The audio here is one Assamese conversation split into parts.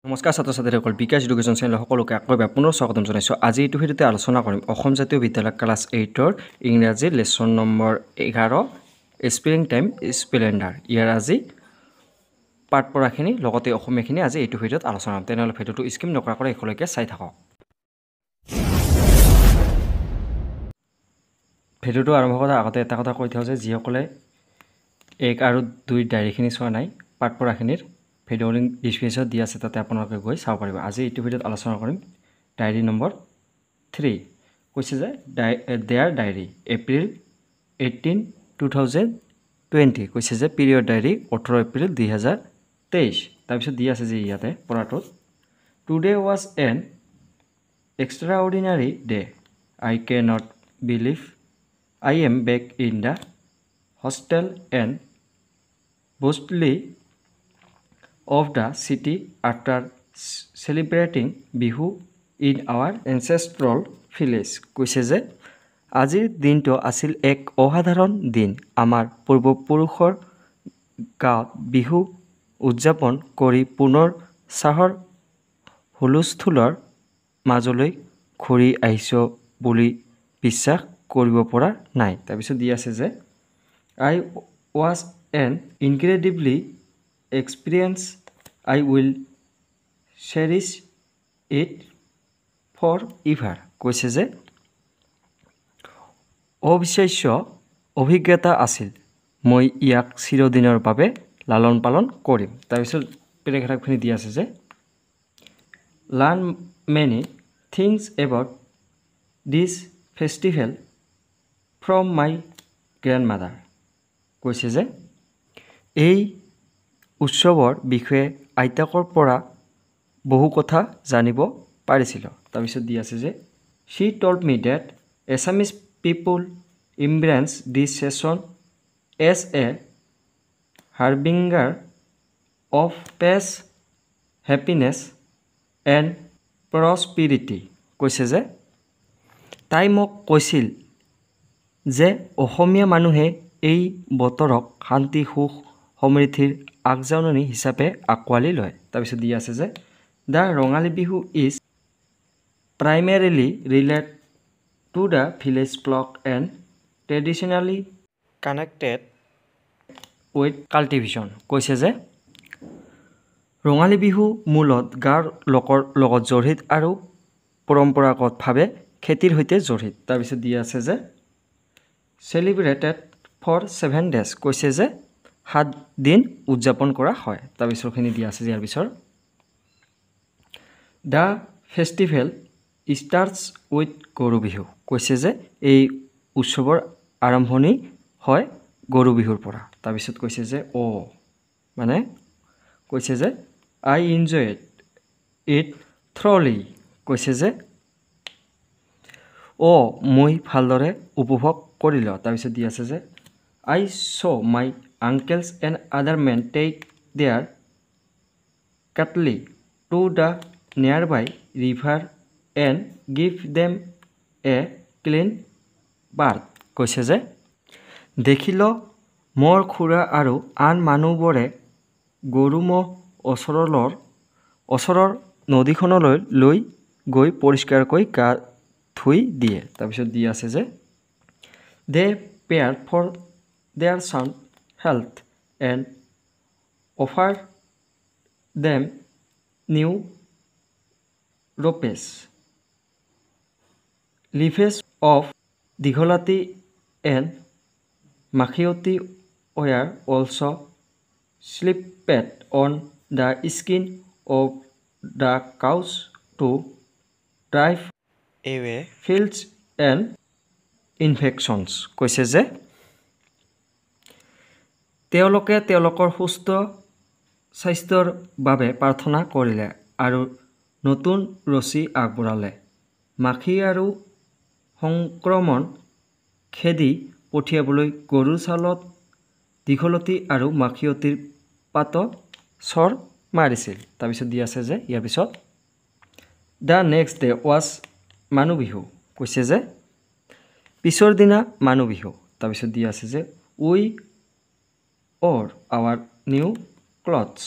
নমস্কাৰ ছাত্ৰ ছাত্ৰীসকল বিকাশ এডুকেশ্যন চেনেল সকলোকে আকৌ এবাৰ পুনৰ স্বাগতম জনাইছোঁ। আজি এইটো ভিডিঅ'তে আলোচনা কৰিম অসম জাতীয় বিদ্যালয় ক্লাছ 8ৰ ইংৰাজী lesson number 11 spelling time splendour ইয়াৰ আজি পাঠ পঢ়াখিনি লগতে অসমীয়াখিনি আজি এইটো ভিডিঅ'ত আলোচনা কৰিম। তেনেহ'লে ভিডিঅ'টো স্কিপ নকৰাকৈ শেষলৈকে চাই থাকক। ভিডিঅ'টো আৰম্ভ কৰাৰ আগতে এটা কথা কৈ থওঁ যে যিসকলে 1 আৰু 2 ডায়েৰীখিনি চোৱা নাই পাঠ পঢ়াখিনিৰ ভিডিঅ' লিংক ডিছক্ৰিপশ্যনত দি আছে, তাতে আপোনালোকে গৈ চাব পাৰিব। আজি এইটো ভিডিঅ'ত আলোচনা কৰিম ডায়েৰী নম্বৰ 3। কৈছে যে দেয়াৰ ডায়েৰী এপ্ৰিল 18, 2020। কৈছে যে পিৰিয়ড ডায়েৰী 18 এপ্ৰিল 2023। তাৰপিছত দি আছে যে ইয়াতে পঢ়াটোত today was an extraordinary day. I can not believe I am back in the hostel and mostly of the city after celebrating Bihu in our ancestral village. কৈছে যে আজিৰ দিনটো আছিল এক অসাধাৰণ দিন। আমাৰ পূৰ্বপুৰুষৰ গাঁৱত বিহু উদযাপন কৰি পুনৰ চাহৰ হুলস্থুলৰ মাজলৈ ঘূৰি আহিছোঁ বুলি বিশ্বাস কৰিব পৰা নাই। তাৰপিছত দি আছে যে I was an incredibly experience I will cherish it forever. কৈছে যে অবিশ্বাস্য অভিজ্ঞতা আছিল, মই ইয়াক চিৰদিনৰ বাবে লালন পালন কৰিম। তাৰপিছত পেৰেগ্ৰাফখিনি দি আছে যে learn many things about this festival from মাই গ্ৰেণ্ডমাদাৰ। কৈছে যে এই উৎসৱৰ বিষয়ে আইতাকৰ পৰা বহু কথা জানিব পাৰিছিলোঁ। তাৰপিছত দি আছে যে she told me that Assamese people embrace this season as a harbinger of peace happiness and prosperity. কৈছে যে তাই মোক কৈছিল যে অসমীয়া মানুহে এই বতৰক শান্তি সুখ সমৃদ্ধিৰ আগজাননী হিচাপে আঁকোৱালি লয়। তাৰপিছত দি আছে যে the Rongali Bihu is primarily relate to the village flock and traditionally connected with cultivation. কৈছে যে ৰঙালী বিহু মূলত গাঁৱৰ লোকৰ লগত জড়িত আৰু পৰম্পৰাগতভাৱে খেতিৰ সৈতে জড়িত। তাৰপিছত দি আছে যে চেলিব্ৰেটেড ফৰ 7 days। কৈছে যে 7 দিন উদযাপন কৰা হয়। তাৰপিছৰখিনি দিয়া আছে ইয়াৰ পিছৰ দ্য ফেষ্টিভেল ষ্টাৰ্টছ উইথ গৰু বিহু। কৈছে যে এই উৎসৱৰ আৰম্ভণি হয় গৰু বিহুৰ পৰা। তাৰপিছত কৈছে যে মানে কৈছে যে আই এনজয়ড ইট থ্ৰলি। কৈছে যে মই ভালদৰে উপভোগ কৰিলোঁ। তাৰপিছত দি আছে যে I saw' my uncles and other men take their cattle to the nearby river and give them a clean bath. কৈছে যে দেখিলোঁ মোৰ খুৰা আৰু আন মানুহবোৰে গৰু ম'হ ওচৰৰ নদীখনলৈ লৈ গৈ পৰিষ্কাৰকৈ গা ধুই দিয়ে। তাৰপিছত দি আছে যে they pray for their sound health and offer them new ropes leaves of দীঘলাতি এণ্ড মাখিয়তী were also' slipped on the skin of the cows to drive away flies and infections. কৈছে যে তেওঁলোকে তেওঁলোকৰ সুস্থ স্বাস্থ্যৰ বাবে প্ৰাৰ্থনা কৰিলে আৰু নতুন ৰছী আগবঢ়ালে, মাখি আৰু সংক্ৰমণ খেদি পঠিয়াবলৈ গৰুৰ ছালত দীঘলতি আৰু মাখিয়তীৰ পাতত চৰ মাৰিছিল। তাৰপিছত দি আছে যে ইয়াৰ পিছত দ্য নেক্সট ডে ৱাজ মানুহ বিহু। কৈছে যে পিছৰ দিনা মানুহ বিহু। তাৰপিছত দি আছে যে we wear our new clothes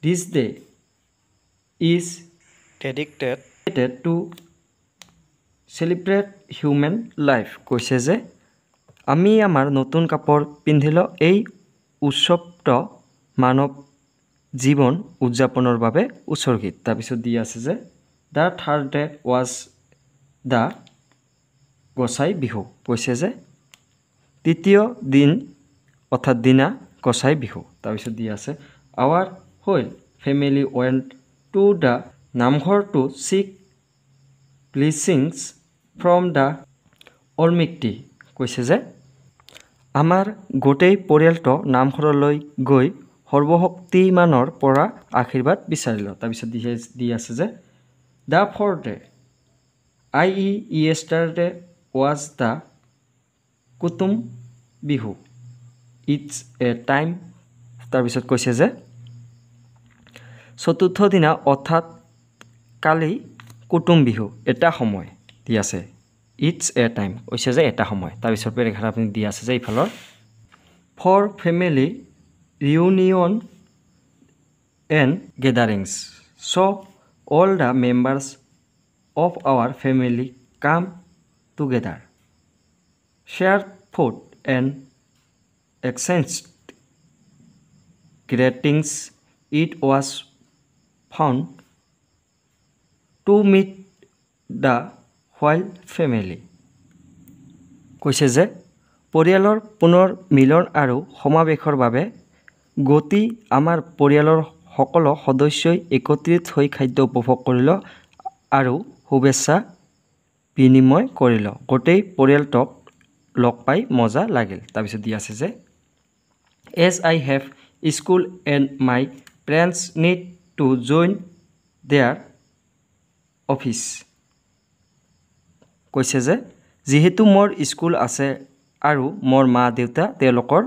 this day is dedicated to celebrate human life কৈছে যে আমি আমাৰ নতুন কাপোৰ পিন্ধিলো এই উৎসৱটো মানৱ জীৱন উদযাপনৰ বাবে উৎসৰ্গিত তাৰপিছত দি আছে যে the third day was the গোসাই বিহু কৈছে যে তৃতীয় দিন অৰ্থাৎ দিনা গোসাই বিহু তাৰপিছত দি আছে our whole family went to the namghar to seek blessings from the Almighty কৈছে যে আমাৰ গোটেই পৰিয়ালটো নামঘৰলৈ গৈ সৰ্বশক্তিমানৰ পৰা আশীৰ্বাদ বিচাৰিলো তাৰপিছত দি আছে যে the fourth day i.e. yesterday was the কুটুম বিহু it's a time তাৰপিছত কৈছে যে চতুৰ্থ দিনা অৰ্থাৎ কালি কুটুম বিহু এটা সময় দি আছে it's a time কৈছে যে এটা সময় তাৰপিছত পেৰেগ্ৰাফ আপুনি দি আছে যে ইফালৰ for family reunion and gatherings so all the members of our family come together share food and exchanged greetings it was fun to meet the whole family কৈছে যে পৰিয়ালৰ পুনৰ মিলন আৰু সমাৱেশৰ বাবে গতি আমাৰ পৰিয়ালৰ সকলো সদস্যই একত্ৰিত হৈ খাদ্য উপভোগ কৰিল আৰু শুভেচ্ছা বিনিময় কৰিল গোটেই পৰিয়ালটোক লগ পাই মজা লাগিল তাৰপিছত দি আছে যে as I have school and my parents need to join their office কৈছে যে যেহেতু মোৰ স্কুল আছে আৰু মোৰ মা দেউতা তেওঁলোকৰ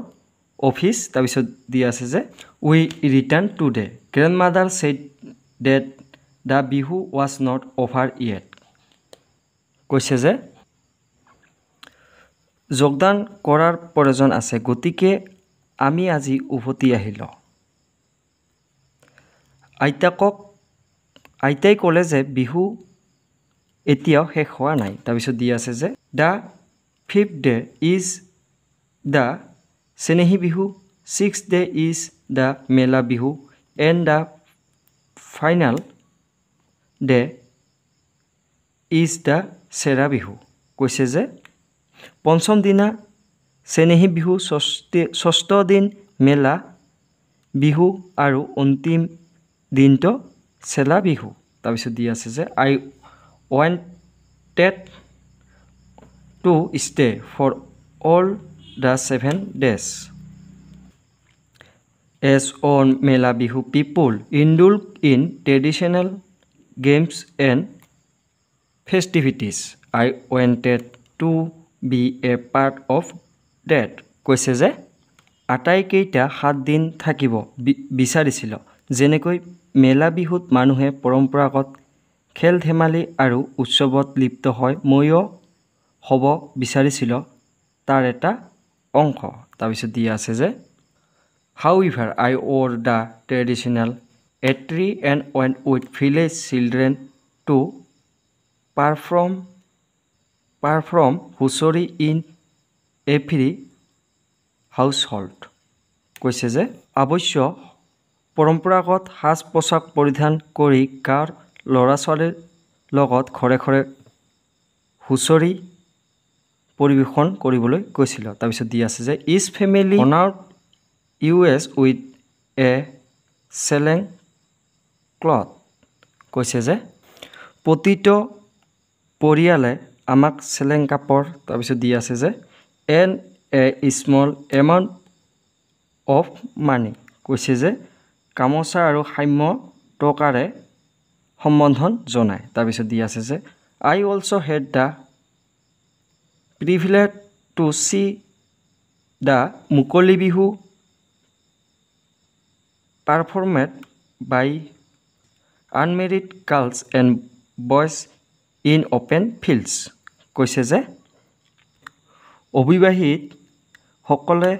অফিস তাৰপিছত দি আছে যে we return today grandmother said that the bihu was not over yet কৈছে যে যোগদান কৰাৰ প্ৰয়োজন আছে গতিকে আমি আজি উভতি আহিলো আইতাই ক'লে যে বিহু এতিয়াও শেষ হোৱা নাই তাৰপিছত দি আছে যে the fifth day is the চেনেহী Bihu 6th day is the Mela Bihu and the final day is the চেৰা বিহু কৈছে যে পঞ্চম দিনা চেনেহী বিহু ষষ্ঠ দিন মেলা বিহু আৰু অন্তিম দিনটো চেলা বিহু তাৰপিছত দি আছে যে I wanted to stay for all the 7 days as on Mela Bihu people indulge in traditional games and festivities I wanted to be a part of that কৈছে যে আটাইকেইটা 7 দিন থাকিব বিচাৰিছিল যেনেকৈ মেলা বিহুত মানুহে পৰম্পৰাগত খেল ধেমালি আৰু উৎসৱত লিপ্ত হয় ময়ো হ'ব বিচাৰিছিল তাৰ এটা অংশ তাৰপিছত দিয়া আছে যে however I wore the traditional attire and went with village children to perform Husori in every household কৈছে যে অৱশ্য পৰম্পৰাগত সাজ পোছাক পৰিধান কৰি গাঁৱৰ ল'ৰা ছোৱালীৰ লগত ঘৰে ঘৰে হুঁচৰি পৰিবেশন কৰিবলৈ কৈছিল তাৰপিছত দি আছে যে each family honored us with a selling cloth কৈছে যে প্ৰতিটো পৰিয়ালে আমাক চেলেং কাপোৰ তাৰপিছত দি আছে যে and a small amount of money কৈছে যে কামচা আৰু সাম্য টকাৰে সম্বন্ধন জনায় তাৰপিছত দি আছে যে I also had the privilege to see the মুকলি Bihu performed by unmarried girls and boys in open fields কৈছে যে অবিবাহিত সকলে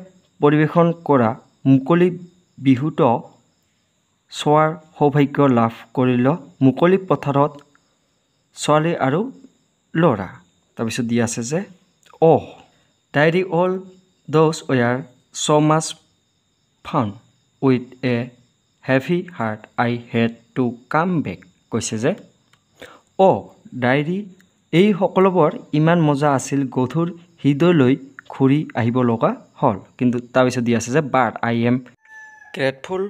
পৰিবেশন কৰা মুকলি বিহুটো চোৱাৰ সৌভাগ্য লাভ কৰিল মুকলি পথাৰত ছোৱালী আৰু ল'ৰা। তাৰপিছত দিয়া আছে যে diary all those were so' much fun with a heavy heart I had to come back. কৈছে যে ডায়েৰী এই সকলোবোৰ ইমান মজা আছিল গধুৰ হৃদয়লৈ ঘূৰি আহিব লগা হ'ল। কিন্তু তাৰপিছত দিয়া আছে যে but I am grateful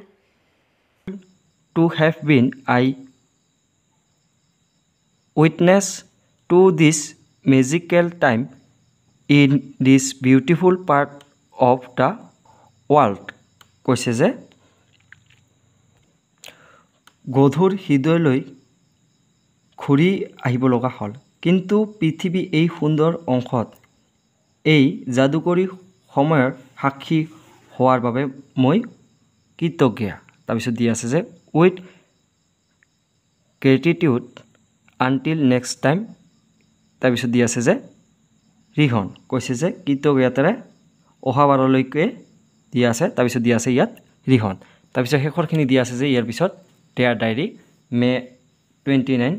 to have been a witness to this magical time in this beautiful part of the world. কৈছে যে গধুৰ হৃদয়লৈ ঘূৰি আহিব লগা হ'ল, কিন্তু পৃথিৱী এই সুন্দৰ অংশত এই যাদুকৰী সময়ৰ সাক্ষী হোৱাৰ বাবে মই কৃতজ্ঞ। তাৰপিছত দিয়া আছে যে with gratitude until next time. তাৰপিছত দিয়া আছে যে ৰিহন। কৈছে যে কৃতজ্ঞতাৰে অহাবাৰলৈকে দিয়া আছে। তাৰপিছত দিয়া আছে ইয়াত ৰিহন। তাৰপিছত শেষৰখিনি দিয়া আছে যে ইয়াৰ পিছত দেয়াৰ ডায়েৰী মে' 29,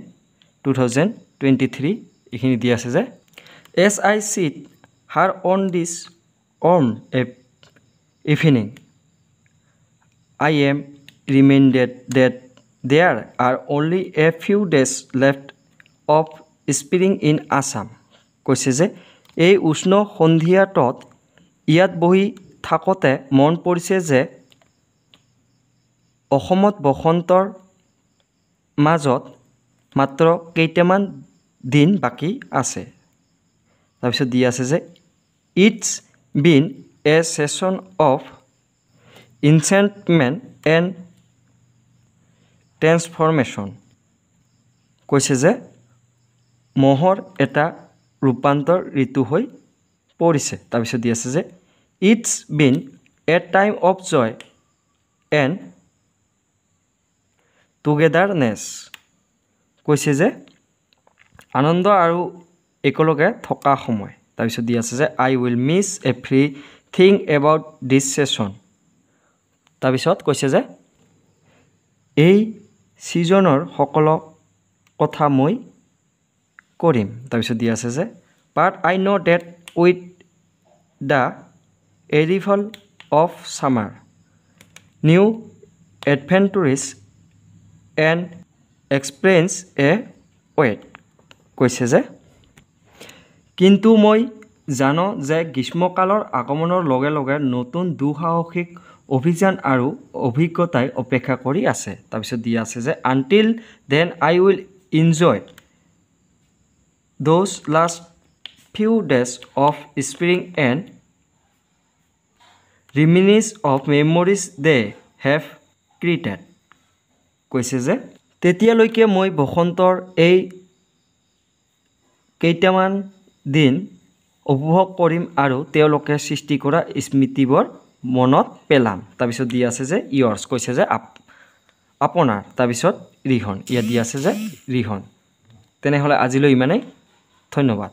2023 এইখিনি দিয়া আছে যে as I sit here on this on evening I am reminded that there are only a few days left of spring in Assam. কৈছে যে এই উষ্ণ সন্ধিয়াটোত ইয়াত বহি থাকোঁতে মন পৰিছে যে অসমত বসন্তৰ মাজত মাত্ৰ কেইটামান দিন বাকী আছে। তাৰপিছত দিয়া আছে যে it's been a season of enchantment and transformation. কৈছে যে মোহৰ এটা ৰূপান্তৰ ঋতু হৈ পৰিছে। তাৰপিছত দিয়া আছে যে it's been a time of joy and togetherness. কৈছে যে আনন্দ আৰু একেলগে থকা সময়। তাৰপিছত দিয়া আছে যে I will miss everything about this season. তাৰপিছত কৈছে যে এই ছিজনৰ সকলো কথা মই কৰিম। তাৰপিছত দিয়া আছে যে but I know' that with the arrival of summer new adventures and experience await. কৈছে যে কিন্তু মই জানো যে গ্ৰীষ্মকালৰ আগমনৰ লগে লগে নতুন দুঃসাহসিক অভিযান আৰু অভিজ্ঞতাই অপেক্ষা কৰি আছে। তাৰপিছত দিয়া আছে যে until then I will enjoy those last few days of spring and reminisce of memories they have created. কৈছে যে তেতিয়ালৈকে মই বসন্তৰ এই কেইটামান দিন উপভোগ কৰিম আৰু তেওঁলোকে সৃষ্টি কৰা স্মৃতিবোৰ মনত পেলাম। তাৰপিছত দিয়া আছে যে ইয়ৰ্ছ। কৈছে যে আপোনাৰ। তাৰপিছত ৰিহন। ইয়াত দিয়া আছে যে ৰিহন। তেনেহ'লে আজিলৈ ইমানেই। ধন্যবাদ।